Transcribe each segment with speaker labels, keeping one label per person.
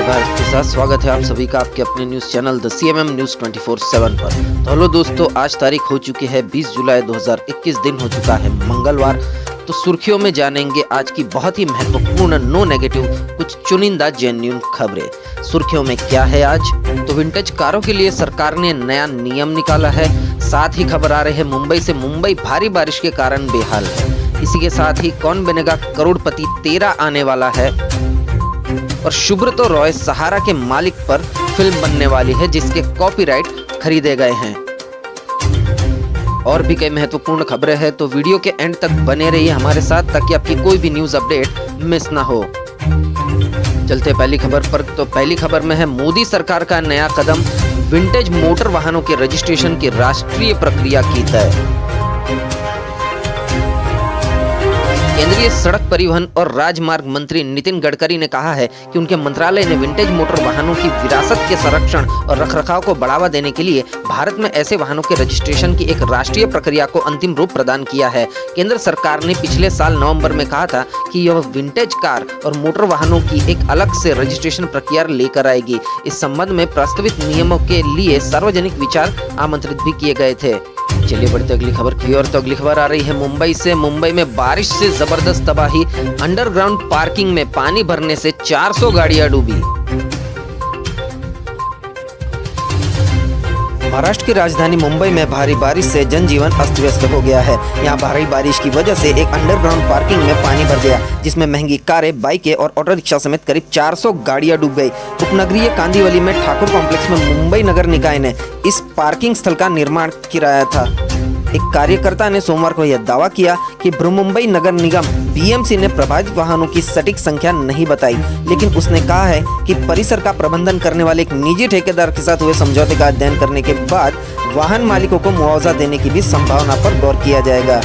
Speaker 1: जय भारत के साथ स्वागत है आप सभी का आपके अपने news channel the CMM news 24/7 पर। तो हेलो दोस्तों, आज तारीख हो चुकी है 20 जुलाई 2021, दिन हो चुका है मंगलवार। तो सुर्खियों में जानेंगे आज की बहुत ही महत्वपूर्ण नो नेगेटिव कुछ चुनिंदा जेन्युइन खबरें। सुर्खियों में क्या है आज, तो विंटेज कारों के लिए सरकार ने नया नियम निकाला है। साथ ही खबर आ रही है मुंबई से, मुंबई भारी बारिश के कारण बेहाल है। इसी के साथ ही कौन बनेगा करोड़पति 13 आने वाला है और सुब्रतो रॉय सहारा के मालिक पर फिल्म बनने वाली है जिसके कॉपीराइट खरीदे गए हैं। और भी कई महत्वपूर्ण खबरें हैं, तो वीडियो के एंड तक बने रहिए हमारे साथ ताकि आपकी कोई भी न्यूज़ अपडेट मिस ना हो। चलते पहली खबर पर। तो पहली खबर में है मोदी सरकार का नया कदम, विंटेज मोटर वाहनों के रजिस्ट्रेशन की राष्ट्रीय प्रक्रिया की तय। केंद्रीय सड़क परिवहन और राजमार्ग मंत्री नितिन गडकरी ने कहा है कि उनके मंत्रालय ने विंटेज मोटर वाहनों की विरासत के संरक्षण और रखरखाव को बढ़ावा देने के लिए भारत में ऐसे वाहनों के रजिस्ट्रेशन की एक राष्ट्रीय प्रक्रिया को अंतिम रूप प्रदान किया है। केंद्र सरकार ने पिछले साल नवंबर में कहा था कि यह विंटेज कार और मोटर वाहनों की एक अलग से रजिस्ट्रेशन प्रक्रिया लेकर आएगी। इस संबंध में प्रस्तावित नियमों के लिए सार्वजनिक विचार आमंत्रित भी किए गए थे। चलिए बढ़ते अगली खबर की ओर। तो अगली खबर आ रही है मुंबई से। मुंबई में बारिश से जबरदस्त तबाही, अंडरग्राउंड पार्किंग में पानी भरने से 400 गाड़ियां डूबी। महाराष्ट्र की राजधानी मुंबई में भारी बारिश से जनजीवन अस्त व्यस्त हो गया है। यहाँ भारी बारिश की वजह से एक अंडरग्राउंड पार्किंग में पानी भर गया, जिसमें महंगी कारें, बाइकें और ऑटो रिक्शा समेत करीब 400 गाड़ियां डूब गई। उपनगरीय कांदीवली में ठाकुर कॉम्प्लेक्स में मुंबई नगर निकाय ने इस पार्किंग स्थल का निर्माण कराया था। एक कार्यकर्ता ने सोमवार को यह दावा किया कि बृहमुंबई नगर निगम BMC ने प्रभावित वाहनों की सटीक संख्या नहीं बताई, लेकिन उसने कहा है कि परिसर का प्रबंधन करने वाले एक निजी ठेकेदार के साथ हुए समझौते का अध्ययन करने के बाद वाहन मालिकों को मुआवजा देने की भी संभावना पर गौर किया जाएगा।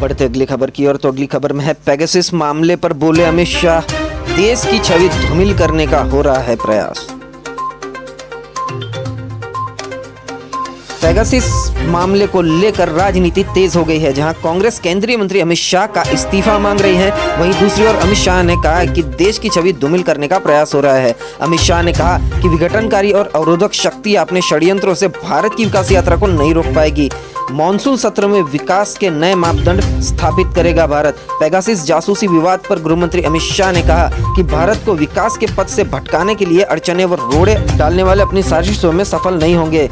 Speaker 1: बढ़ते अगली खबर की ओर। तो अगली खबर में है पेगासस मामले पर बोले अमित शाह, देश की छवि धूमिल करने का हो रहा है प्रयास। पेगासस मामले को लेकर राजनीति तेज हो गई है। जहां कांग्रेस केंद्रीय मंत्री अमित शाह का इस्तीफा मांग रही है, वहीं दूसरी ओर अमित शाह ने कहा कि देश की छवि धूमिल करने का प्रयास हो रहा है। अमित शाह ने कहा कि विघटनकारी और अवरोधक शक्ति अपने षड्यंत्रों से भारत की विकास यात्रा को नहीं रोक पाएगी। मॉनसून सत्र में विकास के नए मापदंड स्थापित करेगा भारत। पेगासस जासूसी विवाद पर गृहमंत्री अमित शाह ने कहा कि भारत को विकास के पथ से भटकाने के लिए अड़चने व रोड़े डालने वाले अपनी साजिशों में सफल नहीं होंगे।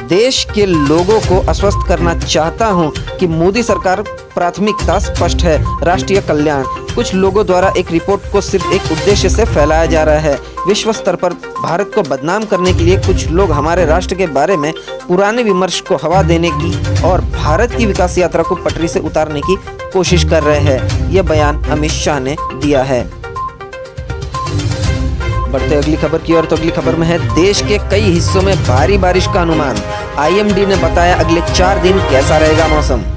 Speaker 1: देश के लोगों को आश्वस्त करना चाहता हूं कि मोदी सरकार प्राथमिकता स्पष्ट है, राष्ट्रीय कल्याण। कुछ लोगों द्वारा एक रिपोर्ट को सिर्फ एक उद्देश्य से फैलाया जा रहा है। विश्व स्तर पर भारत को बदनाम करने के लिए कुछ लोग हमारे राष्ट्र के बारे में पुराने विमर्श को हवा देने की और भारत की विकास यात्रा को पटरी से उतारने की कोशिश कर रहे हैं। यह बयान अमित शाह ने दिया है। बढ़ते अगली खबर की ओर। तो अगली खबर में है देश के कई हिस्सों में भारी बारिश का अनुमान। IMD ने बताया अगले 4 दिन कैसा रहेगा मौसम।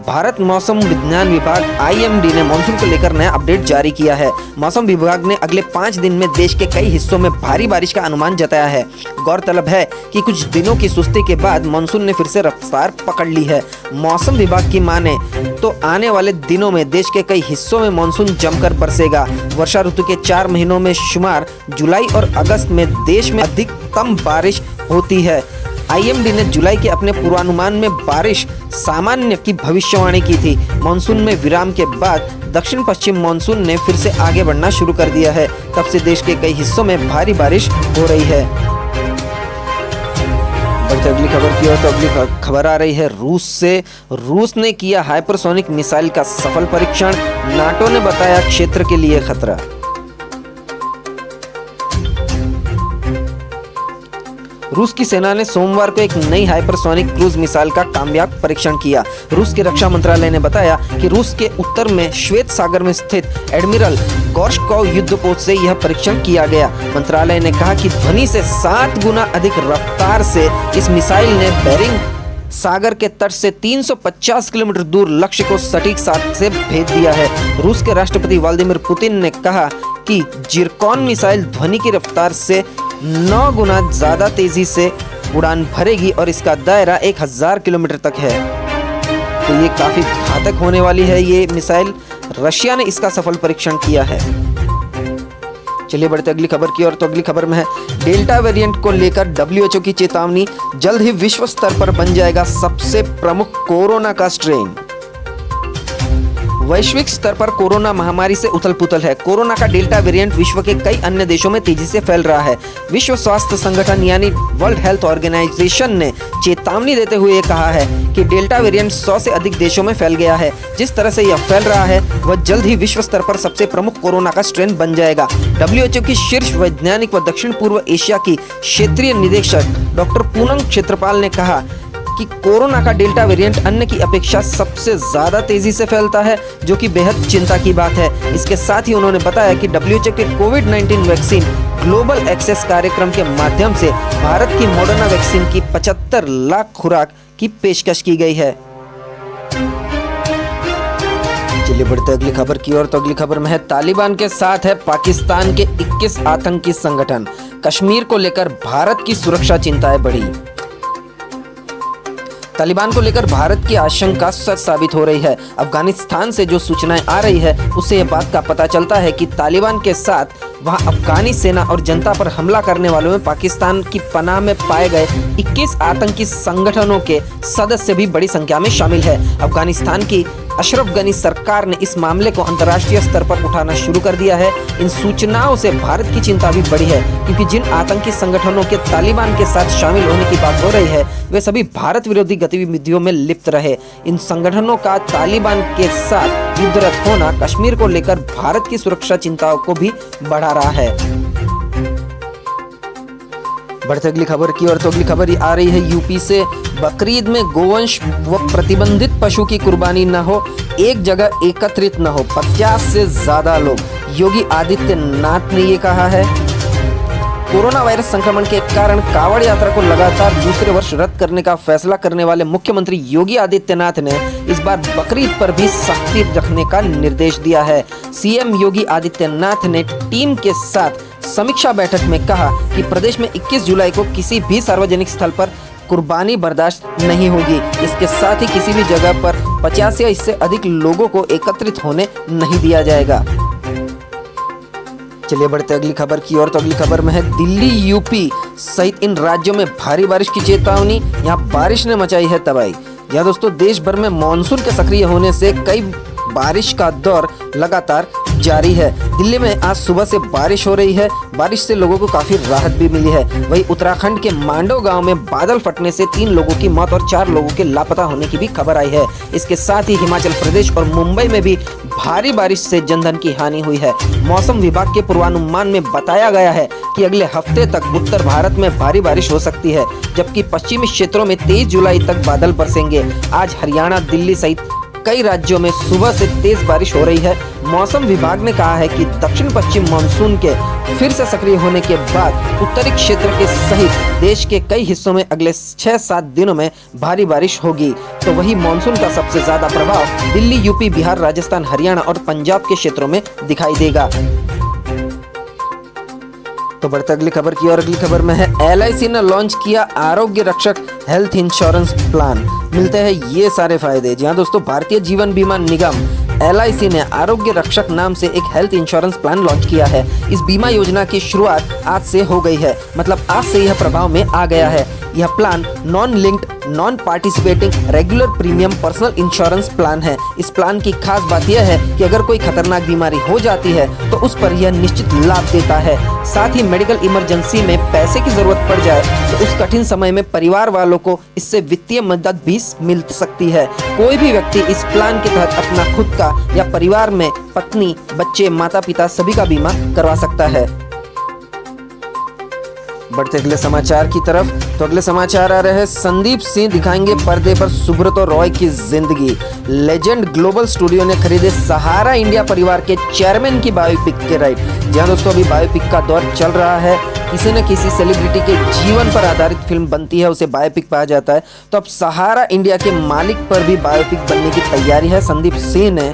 Speaker 1: भारत मौसम विज्ञान विभाग IMD ने मानसून को लेकर नया अपडेट जारी किया है। मौसम विभाग ने अगले 5 दिन में देश के कई हिस्सों में भारी बारिश का अनुमान जताया है। गौरतलब है कि कुछ दिनों की सुस्ती के बाद मानसून ने फिर से रफ्तार पकड़ ली है। मौसम विभाग की माने तो आने वाले दिनों में देश के कई हिस्सों में मानसून जमकर बरसेगा। वर्षा ऋतु के 4 महीनों में शुमार जुलाई और अगस्त में देश में अधिकतम बारिश होती है। IMD ने जुलाई के अपने पूर्वानुमान में बारिश सामान्य की भविष्यवाणी की थी। मानसून में विराम के बाद दक्षिण पश्चिम मानसून ने फिर से आगे बढ़ना शुरू कर दिया है। तब से देश के कई हिस्सों में भारी बारिश हो रही है। बढ़ते अगली खबर की ओर। तो अगली खबर आ रही है रूस से। रूस ने किया हाइपरसोनिक मिसाइल का सफल परीक्षण, नाटो ने बताया क्षेत्र के लिए खतरा। रूस की सेना ने सोमवार को एक नई हाइपरसोनिक क्रूज मिसाइल का कामयाब परीक्षण किया। रूस के रक्षा मंत्रालय ने बताया कि रूस के उत्तर में श्वेत सागर में स्थित एडमिरल गोर्शकोव युद्धपोत से यह परीक्षण किया गया। मंत्रालय ने कहा कि ध्वनि से 7 गुना अधिक रफ्तार से इस मिसाइल ने बेरिंग सागर के तट से 350 किलोमीटर दूर लक्ष्य को सटीक साथ से भेद दिया है। रूस के राष्ट्रपति व्लादिमीर पुतिन ने कहा कि जिरकॉन मिसाइल ध्वनि की रफ्तार से 9 गुना ज्यादा तेजी से उड़ान भरेगी और इसका दायरा 1000 किलोमीटर तक है। तो ये काफ़ी घातक होने वाली है ये मिसाइल। रशिया ने इसका सफल परीक्षण किया है। चलिए बढ़ते अगली खबर की ओर। तो अगली खबर में है डेल्टा वेरिएंट को लेकर WHO की चेतावनी, जल्द ही विश्व स्तर पर बन जाएगा सबसे प्रमुख कोरोना का स्ट्रेन। वैश्विक स्तर पर कोरोना महामारी से उथल पुथल है। कोरोना का डेल्टा वेरिएंट विश्व के कई अन्य देशों में तेजी से फैल रहा है। विश्व स्वास्थ्य संगठन यानी वर्ल्ड हेल्थ ऑर्गेनाइजेशन ने चेतावनी देते हुए कहा है कि डेल्टा वेरिएंट 100 से अधिक देशों में फैल गया है। जिस तरह से यह फैल रहा है वह जल्द ही विश्व स्तर पर सबसे प्रमुख कोरोना का स्ट्रेन बन जाएगा। WHO की शीर्ष वैज्ञानिक व दक्षिण पूर्व एशिया की क्षेत्रीय निदेशक डॉक्टर पूनम क्षेत्रपाल ने कहा कि कोरोना का डेल्टा वेरिएंट अन्य की अपेक्षा सबसे ज्यादा तेजी से फैलता है, जो कि बेहद चिंता की बात है। इसके साथ ही उन्होंने बताया कि WHO के कोविड-19 वैक्सीन ग्लोबल एक्सेस कार्यक्रम के माध्यम से भारत की मॉडर्ना वैक्सीन की 75 लाख खुराक की पेशकश की गई है। चलिए बढ़ते अगली खबर की ओर। तो अगली खबर में है तालिबान के साथ है पाकिस्तान के 21 आतंकी संगठन, कश्मीर को लेकर भारत की सुरक्षा चिंताएं बढ़ी। तालिबान को लेकर भारत की आशंका सच साबित हो रही है। अफगानिस्तान से जो सूचनाएं आ रही है उससे यह बात का पता चलता है कि तालिबान के साथ वहां अफगानी सेना और जनता पर हमला करने वालों में पाकिस्तान की पनाह में पाए गए 21 आतंकी संगठनों के सदस्य भी बड़ी संख्या में शामिल है। अफगानिस्तान की अशरफ गनी सरकार ने इस मामले को अंतर्राष्ट्रीय स्तर पर उठाना शुरू कर दिया है। इन सूचनाओं से भारत की चिंता भी बढ़ी है, क्योंकि जिन आतंकी संगठनों के तालिबान के साथ शामिल होने की बात हो रही है वे सभी भारत विरोधी गतिविधियों में लिप्त रहे। इन संगठनों का तालिबान के साथ युद्धरत होना कश्मीर को लेकर भारत की सुरक्षा चिंताओं को भी बढ़ा रहा है। बढ़ते अगली खबर की ओर। तो अगली खबर आ रही है यूपी से। बकरीद में गोवंश व प्रतिबंधित पशु की कुर्बानी न हो, एक जगह एकत्रित न हो 50 से ज्यादा लोग, योगी आदित्यनाथ ने ये कहा है। कोरोना वायरस संक्रमण के कारण कांवड़ यात्रा को लगातार दूसरे वर्ष रद्द करने का फैसला करने वाले मुख्यमंत्री योगी आदित्यनाथ ने इस बार बकरीद पर भी सख्ती रखने का निर्देश दिया है। सीएम योगी आदित्यनाथ ने टीम के साथ समीक्षा बैठक में कहा कि प्रदेश में 21 जुलाई को किसी भी सार्वजनिक स्थल पर कुर्बानी बर्दाश्त नहीं होगी। इसके साथ ही किसी भी जगह पर 50 या इससे अधिक लोगों को एकत्रित होने नहीं दिया जाएगा। चलिए बढ़ते अगली खबर की ओर। तो अगली खबर में है दिल्ली, यूपी सहित इन राज्यों में भारी बारिश की चेतावनी। यहाँ बारिश ने मचाई है तबाही। यहाँ दोस्तों देश भर में मानसून के सक्रिय होने से कई बारिश का दौर लगातार जारी है। दिल्ली में आज सुबह से बारिश हो रही है। बारिश से लोगों को काफी राहत भी मिली है। वहीं उत्तराखंड के मांडो गांव में बादल फटने से 3 लोगों की मौत और 4 लोगों के लापता होने की भी खबर आई है। इसके साथ ही हिमाचल प्रदेश और मुंबई में भी भारी बारिश से जनधन की हानि हुई है। मौसम विभाग के पूर्वानुमान में बताया गया है कि अगले हफ्ते तक उत्तर भारत में भारी बारिश हो सकती है, जबकि पश्चिमी क्षेत्रों में 23 जुलाई तक बादल बरसेंगे। आज हरियाणा, दिल्ली सहित कई राज्यों में सुबह से तेज बारिश हो रही है। मौसम विभाग ने कहा है कि दक्षिण पश्चिम मानसून के फिर से सक्रिय होने के बाद उत्तरी क्षेत्र के सहित देश के कई हिस्सों में अगले 6-7 दिनों में भारी बारिश होगी। तो वही मानसून का सबसे ज्यादा प्रभाव दिल्ली, यूपी, बिहार, राजस्थान, हरियाणा और पंजाब के क्षेत्रों में दिखाई देगा। तो बढ़ते अगली खबर की और। अगली खबर में है LIC ने लॉन्च किया आरोग्य रक्षक हेल्थ इंश्योरेंस प्लान, मिलते हैं ये सारे फायदे। जी हाँ दोस्तों, भारतीय जीवन बीमा निगम LIC ने आरोग्य रक्षक नाम से एक हेल्थ इंश्योरेंस प्लान लॉन्च किया है। इस बीमा योजना की शुरुआत आज से हो गई है, मतलब आज से यह प्रभाव में आ गया है। यह plan non linked, non participating regular premium personal insurance plan है। इस प्लान की खास बात यह है कि अगर कोई खतरनाक बीमारी हो जाती है तो उस पर यह निश्चित लाभ देता है। साथ ही मेडिकल इमरजेंसी में पैसे की जरूरत पड़ जाए तो उस कठिन समय में परिवार वालों को इससे वित्तीय मदद भी मिल सकती है। कोई भी व्यक्ति इस प्लान के तहत अपना खुद का या परिवार में पत्नी, बच्चे, माता पिता सभी का बीमा करवा सकता है। बढ़ते अगले समाचार की तरफ। तो अगले समाचार आ रहे हैं संदीप सिंह दिखाएंगे पर्दे पर सुब्रतो रॉय की जिंदगी। लेजेंड ग्लोबल स्टूडियो ने खरीदे सहारा इंडिया परिवार के चेयरमैन की बायोपिक के राइट। जहां दोस्तों अभी बायोपिक का दौर चल रहा है, किसी न किसी सेलिब्रिटी के जीवन पर आधारित फिल्म बनती है उसे बायोपिक कहा जाता है। तो अब सहारा इंडिया के मालिक पर भी बायोपिक बनने की तैयारी है। संदीप सिंह ने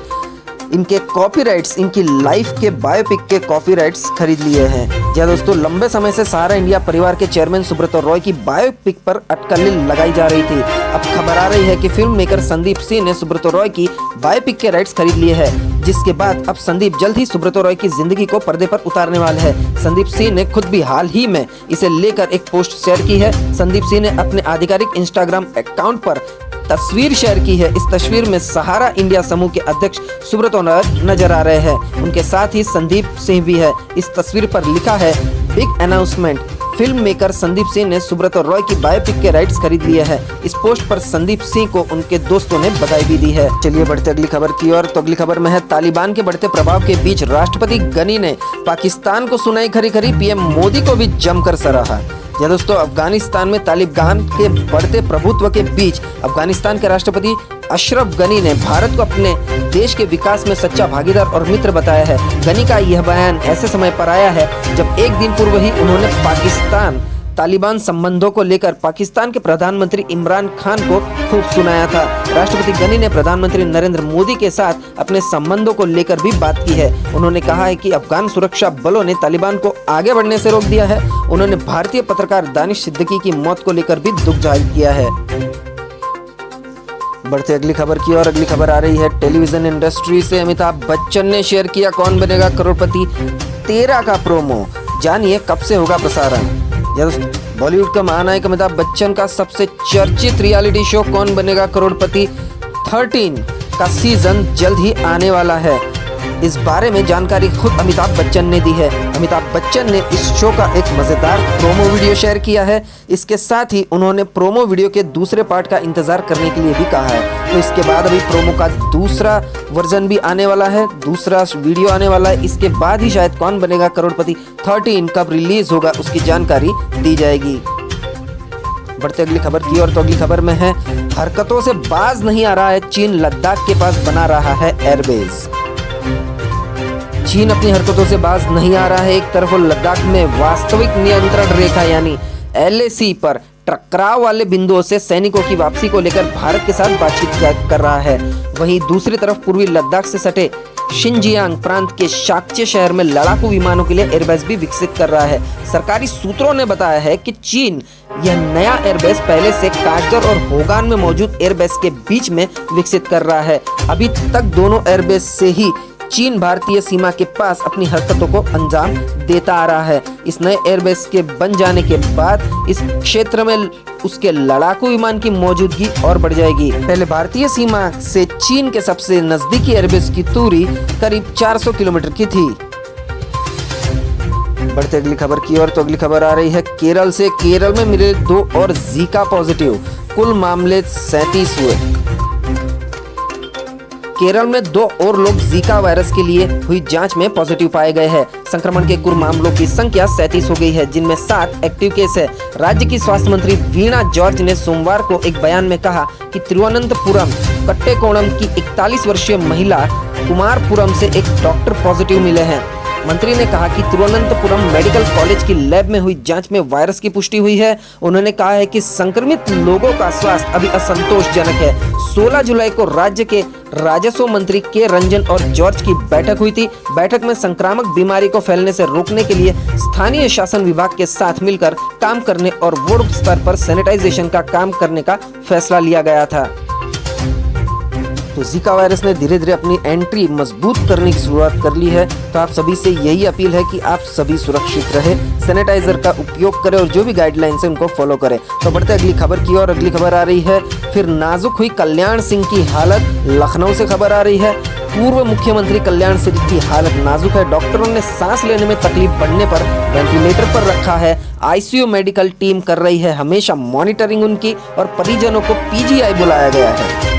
Speaker 1: इनके कॉपीराइट्स, इनकी लाइफ के बायोपिक के कॉपीराइट्स खरीद लिए हैं। जी दोस्तों, लंबे समय से सहारा इंडिया परिवार के चेयरमैन सुब्रतो रॉय की बायोपिक पर अटकलें लगाई जा रही थी। अब खबर आ रही है कि फिल्म मेकर संदीप सिंह ने सुब्रतो रॉय की बायोपिक के राइट्स खरीद लिए हैं। जिसके बाद अब संदीप जल्द ही सुब्रतो रॉय की जिंदगी को पर्दे पर उतारने वाले हैं। संदीप सिंह ने खुद भी हाल ही में इसे लेकर एक पोस्ट शेयर की है। संदीप सिंह ने अपने आधिकारिक इंस्टाग्राम अकाउंट पर तस्वीर शेयर की है। इस तस्वीर में सहारा इंडिया समूह के अध्यक्ष सुब्रतो रॉय नजर आ रहे हैं। उनके साथ ही संदीप सिंह भी है। इस तस्वीर पर लिखा है, big announcement, film maker Sandeep Singh ने सुब्रतो रॉय की बायोपिक के राइट्स खरीद लिए हैं। इस पोस्ट पर संदीप सिंह को उनके दोस्तों ने बधाई भी दी है। चलिए बढ़ते अगली खबर की ओर। तो अगली खबर में है, तालिबान के बढ़ते प्रभाव के बीच राष्ट्रपति गनी ने पाकिस्तान को सुनाई खरी खरी, पीएम मोदी को भी जमकर सराहा। जी दोस्तों, अफगानिस्तान में तालिबान के बढ़ते प्रभुत्व के बीच अफगानिस्तान के राष्ट्रपति अशरफ गनी ने भारत को अपने देश के विकास में सच्चा भागीदार और मित्र बताया है। गनी का यह बयान ऐसे समय पर आया है जब एक दिन पूर्व ही उन्होंने पाकिस्तान तालिबान संबंधों को लेकर पाकिस्तान के प्रधानमंत्री इमरान खान को खूब सुनाया था। राष्ट्रपति गनी ने प्रधानमंत्री नरेंद्र मोदी के साथ अपने संबंधों को लेकर भी बात की है। उन्होंने कहा है कि अफगान सुरक्षा बलों ने तालिबान को आगे बढ़ने से रोक दिया है। उन्होंने भारतीय पत्रकार दानिश सिद्दीकी की मौत को लेकर भी दुख जाहिर किया है। बढ़ते अगली खबर की ओर। अगली खबर आ रही है, टेलीविजन इंडस्ट्री से अमिताभ बच्चन ने शेयर किया कौन बनेगा करोड़पति 13 का प्रोमो। जानिए कब से होगा प्रसारण। बॉलीवुड का महानायक अमिताभ बच्चन का सबसे चर्चित रियलिटी शो कौन बनेगा करोड़पति 13 का सीजन जल्द ही आने वाला है। इस बारे में जानकारी खुद अमिताभ बच्चन ने दी है। अमिताभ बच्चन ने इस शो का एक मजेदार प्रोमो वीडियो शेयर किया है। इसके साथ ही उन्होंने प्रोमो वीडियो के दूसरे पार्ट का इंतजार करने के लिए भी कहा है। तो इसके बाद अभी प्रोमो का दूसरा वर्जन भी आने वाला है, दूसरा वीडियो आने वाला है। इसके बाद ही शायद कौन बनेगा करोड़पति 13 कब रिलीज होगा उसकी जानकारी दी जाएगी। बढ़ते अगली खबर की ओर। तो अगली खबर में है, हरकतों से बाज नहीं आ रहा है चीन, लद्दाख के पास बना रहा है एयरबेस। चीन अपनी हरकतों से बाज नहीं आ रहा है। एक तरफ वो लद्दाख में वास्तविक नियंत्रण रेखा यानी LAC पर टकराव वाले बिंदुओं से सैनिकों की वापसी को लेकर भारत के साथ बातचीत कर रहा है। वहीं दूसरी तरफ पूर्वी लद्दाख से सटे शिनजियांग प्रांत के शाक्चे शहर में लड़ाकू विमानों के लिए एयरबेस भी विकसित कर रहा है। सरकारी सूत्रों ने बताया है कि चीन यह नया एयरबेस पहले से काशगर और होगान में मौजूद एयरबेस के बीच में विकसित कर रहा है। अभी तक दोनों एयरबेस से ही चीन भारतीय सीमा के पास अपनी हरकतों को अंजाम देता आ रहा है। इस नए एयरबेस के बन जाने के बाद इस क्षेत्र में उसके लड़ाकू विमान की मौजूदगी और बढ़ जाएगी। पहले भारतीय सीमा से चीन के सबसे नजदीकी एयरबेस की दूरी करीब 400 किलोमीटर की थी। बढ़ते अगली खबर की ओर। तो अगली खबर आ रही है केरल से। केरल में मिले 2 और जीका पॉजिटिव, कुल मामले 37 हुए। केरल में 2 और लोग जीका वायरस के लिए हुई जांच में पॉजिटिव पाए गए हैं। संक्रमण के कुल मामलों की संख्या 37 हो गई है, जिनमें 7 एक्टिव केस है। राज्य की स्वास्थ्य मंत्री वीणा जॉर्ज ने सोमवार को एक बयान में कहा कि तिरुवनंतपुरम कट्टेकोणम की 41 वर्षीय महिला कुमारपुरम से एक डॉक्टर पॉजिटिव मिले हैं। मंत्री ने कहा कि तिरुवनंतपुरम मेडिकल कॉलेज की लैब में हुई जांच में वायरस की पुष्टि हुई है। उन्होंने कहा है कि संक्रमित लोगों का स्वास्थ्य अभी असंतोषजनक है। 16 जुलाई को राज्य के राजस्व मंत्री के रंजन और जॉर्ज की बैठक हुई थी। बैठक में संक्रामक बीमारी को फैलने से रोकने के लिए स्थानीय शासन विभाग के साथ मिलकर काम करने और वार्ड स्तर पर सैनिटाइजेशन का काम करने का फैसला लिया गया था। तो जीका वायरस ने धीरे धीरे अपनी एंट्री मजबूत करने की शुरुआत कर ली है। तो आप सभी से यही अपील है कि आप सभी सुरक्षित रहे, सैनिटाइजर का उपयोग करें और जो भी गाइडलाइंस है उनको फॉलो करें। तो बढ़ते अगली खबर की ओर। अगली खबर आ रही है, फिर नाजुक हुई कल्याण सिंह की हालत। लखनऊ से खबर आ रही है, पूर्व मुख्यमंत्री कल्याण सिंह की हालत नाजुक है। डॉक्टरों ने सांस लेने में तकलीफ बढ़ने पर वेंटिलेटर पर रखा है। ICU मेडिकल टीम कर रही है हमेशा मॉनिटरिंग उनकी और परिजनों को PGI बुलाया गया है।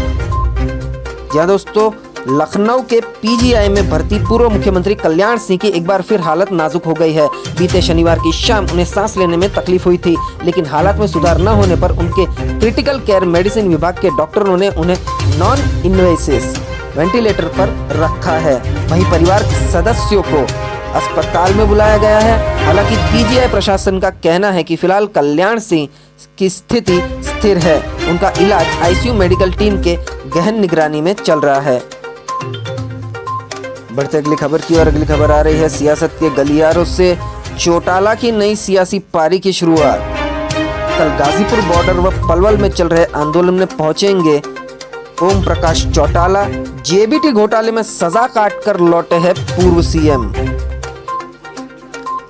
Speaker 1: जी दोस्तों, लखनऊ के PGI में भर्ती पूर्व मुख्यमंत्री कल्याण सिंह की एक बार फिर हालत नाजुक हो गई है। बीते शनिवार की शाम उन्हें सांस लेने में तकलीफ हुई थी, लेकिन हालात में सुधार न होने पर उनके क्रिटिकल केयर मेडिसिन विभाग के डॉक्टरों ने उन्हें नॉन इन्वेसिव वेंटिलेटर पर रखा है। वहीं परिवार के सदस्यों को अस्पताल में बुलाया गया है। हालांकि PGI प्रशासन का कहना है कि फिलहाल कल्याण सिंह की स्थिति स्थिर है। उनका इलाज ICU मेडिकल टीम के गहन निगरानी में चल रहा है। बढ़ते अगली खबर की ओर। अगली खबर आ रही है, सियासत के गलियारों से चौटाला की नई सियासी पारी की शुरुआत। कल गाजीपुर बॉर्डर व पलवल में चल रहे आंदोलन में पहुंचेंगे ओम प्रकाश चौटाला, जेबीटी घोटाले में सजा काटकर लौटे हैं पूर्व सीएम।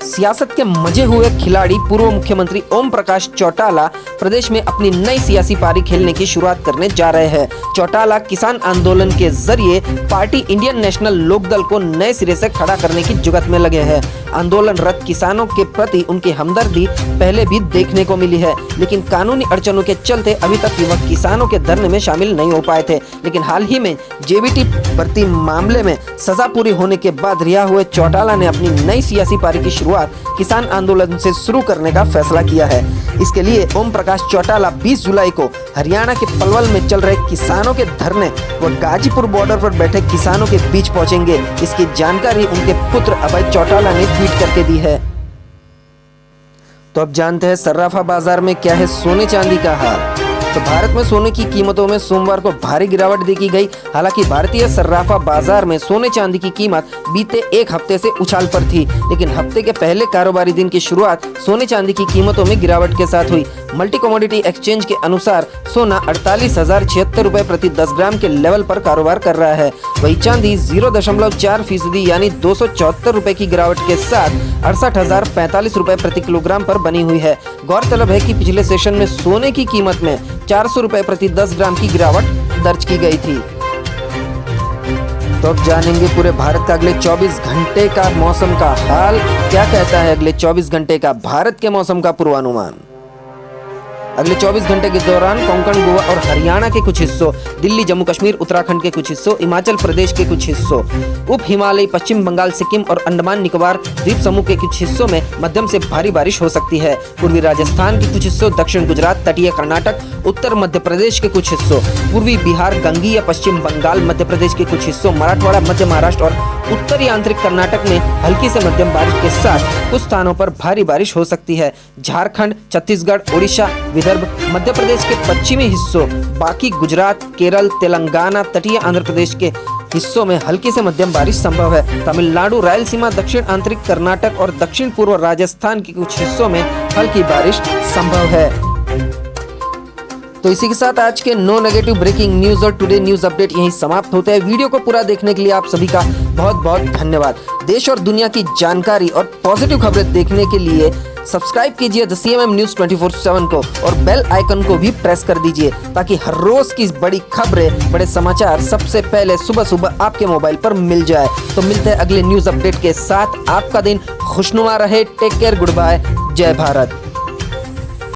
Speaker 1: सियासत के मजे हुए खिलाड़ी पूर्व मुख्यमंत्री ओम प्रकाश चौटाला प्रदेश में अपनी नई सियासी पारी खेलने की शुरुआत करने जा रहे हैं। चौटाला किसान आंदोलन के जरिए पार्टी इंडियन नेशनल लोकदल को नए सिरे से खड़ा करने की जुगत में लगे हैं। आंदोलनरत किसानों के प्रति उनकी हमदर्दी पहले भी देखने को मिली है, लेकिन कानूनी अड़चनों के चलते अभी तक युवक किसानों के धरने में शामिल नहीं हो पाए थे। लेकिन हाल ही में जेबीटी भर्ती मामले में सजा पूरी होने के बाद रिहा हुए चौटाला ने अपनी नई सियासी पारी की शुरुआत किसान आंदोलन से शुरू करने का फैसला किया है। इसके लिए ओम प्रकाश चौटाला 20 जुलाई को हरियाणा के पलवल में चल रहे किसानों के धरने व गाजीपुर बॉर्डर पर बैठे किसानों के बीच पहुंचेंगे। इसकी जानकारी उनके पुत्र अभय चौटाला ने ट्वीट करके दी है। तो अब जानते हैं सर्राफा बाजार में क्या है सोने चांदी का हाल। तो भारत में सोने की कीमतों में सोमवार को भारी गिरावट देखी गई। हालांकि भारतीय सर्राफा बाजार में सोने चांदी की कीमत बीते एक हफ्ते से उछाल पर थी, लेकिन हफ्ते के पहले कारोबारी दिन की शुरुआत सोने चांदी की कीमतों में गिरावट के साथ हुई। मल्टी कमोडिटी एक्सचेंज के अनुसार सोना 48,076 रुपए प्रति 10 ग्राम के लेवल पर कारोबार कर रहा है। वही चांदी 0.4% यानी 274 रुपए की गिरावट के साथ 68,045 रुपए प्रति किलोग्राम पर बनी हुई है। गौरतलब है कि पिछले सेशन में सोने की कीमत में 400 रुपए प्रति 10 ग्राम की गिरावट दर्ज की गई थी। तो अब जानेंगे पूरे भारत का अगले 24 घंटे का मौसम का हाल। क्या कहता है अगले 24 घंटे का भारत के मौसम का पूर्वानुमान। अगले 24 घंटे के दौरान कोंकण, गोवा और हरियाणा के कुछ हिस्सों, दिल्ली, जम्मू कश्मीर, उत्तराखंड के कुछ हिस्सों, हिमाचल प्रदेश के कुछ हिस्सों, उप हिमालयी, पश्चिम बंगाल, सिक्किम और अंडमान निकोबार द्वीप समूह के कुछ हिस्सों में मध्यम से भारी बारिश हो सकती है। पूर्वी राजस्थान के कुछ हिस्सों, दक्षिण गुजरात, तटीय कर्नाटक, उत्तर मध्य प्रदेश के कुछ हिस्सों, पूर्वी बिहार, गंगीय पश्चिम बंगाल, मध्य प्रदेश के कुछ हिस्सों, मराठवाड़ा, मध्य महाराष्ट्र और उत्तरी आंतरिक कर्नाटक में हल्की से मध्यम बारिश के साथ कुछ स्थानों पर भारी बारिश हो सकती है। झारखंड, छत्तीसगढ़, ओडिशा, विदर्भ, मध्य प्रदेश के पश्चिमी हिस्सों, बाकी गुजरात, केरल, तेलंगाना, तटीय आंध्र प्रदेश के हिस्सों में हल्की से मध्यम बारिश संभव है। तमिलनाडु, रायलसीमा, दक्षिण आंतरिक कर्नाटक और दक्षिण पूर्व राजस्थान के कुछ हिस्सों में हल्की बारिश संभव है। तो इसी के साथ आज के नो नेगेटिव ब्रेकिंग न्यूज और टुडे न्यूज अपडेट यहीं समाप्त होते हैं। वीडियो को पूरा देखने के लिए आप सभी का बहुत बहुत धन्यवाद। देश और दुनिया की जानकारी और पॉजिटिव खबरें देखने के लिए सब्सक्राइब कीजिए द CMM न्यूज 24/7 को और बेल आइकन को भी प्रेस कर दीजिए, ताकि हर रोज की बड़ी खबरें, बड़े समाचार सबसे पहले सुबह सुबह आपके मोबाइल पर मिल जाए। तो मिलते हैं अगले न्यूज अपडेट के साथ। आपका दिन खुशनुमा रहे। टेक केयर, गुड बाय, जय भारत।